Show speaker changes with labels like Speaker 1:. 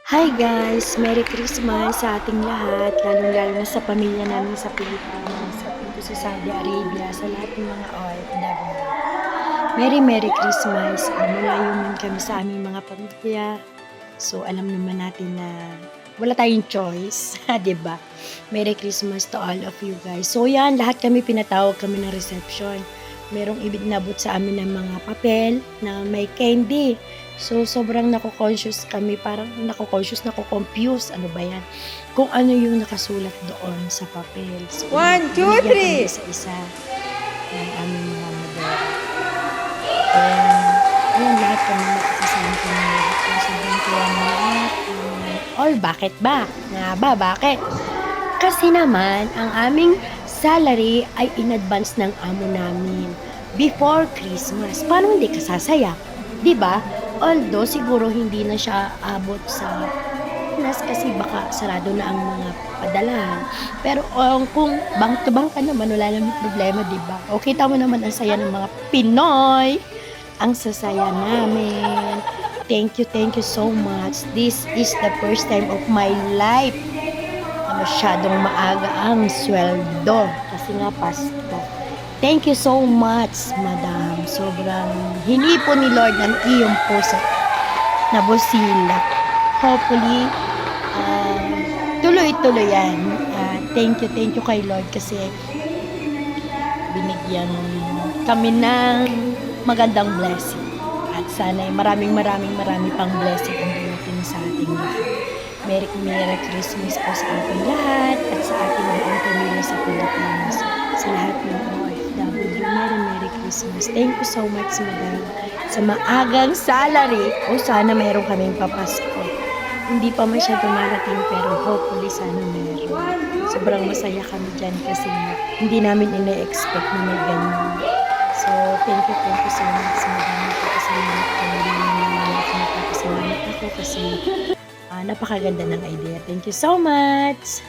Speaker 1: Hi guys! Merry Christmas sa ating lahat, lalong-lalo na sa pamilya namin sa Pilipinas, at dito sa Saudi Arabia, sa lahat ng mga OFW. Merry Christmas! Malayo man kami sa aming mga pamilya, so alam naman natin na wala tayong choice, 'di ba? Merry Christmas to all of you guys. So yan, lahat kami pinatawag kami ng reception. Merong ibinabot sa amin ng mga papel na may candy. So, sobrang nako-conscious kami, parang nako-confuse, ano ba yan? Kung ano yung nakasulat doon sa papel. So,
Speaker 2: One, two,
Speaker 1: binigyan kami
Speaker 2: three.
Speaker 1: isa-isa ng aming mga model. And, ayun, lahat kami nakakasama kami lahat. Sobrang tuwa na lahat. Or, bakit ba? Nga ba, bakit? Kasi naman, ang aming salary ay in advance ng amo namin before Christmas. Paano hindi ka sasaya? 'Di ba? Although siguro hindi na siya abot sa Pinas kasi baka sarado na ang mga padalahan. Pero kung bank to bank ka naman, wala namang problema, 'di ba? O kita mo naman ang saya ng mga Pinoy. Ang sasaya namin. Thank you so much. This is the first time of my life na masyadong maaga ang sweldo kasi nga Pasko. Thank you so much, Madam. Sobrang hinipo ni Lord ang iyong puso na busila. Hopefully, tuloy-tuloy yan. Thank you kay Lord kasi binigyan kami ng magandang blessing. At sana maraming pang blessing ang dumating sa ating lahat. Merry Christmas po sa ating lahat at sa ating buong pamilya sa Pilipinas. Sa lahat ng OFW, Merry Christmas. Thank you so much, Madam, sa maagang salary. O sana mayroon kaming papasko. Hindi pa masyado marating pero hopefully sana meron. Sobrang masaya kami dyan kasi hindi namin ina-expect na may ganyan. So, thank you so much, Madam. Napakasalamat kami. Napakasalamat ako kasi napakaganda ng idea. Thank you so much!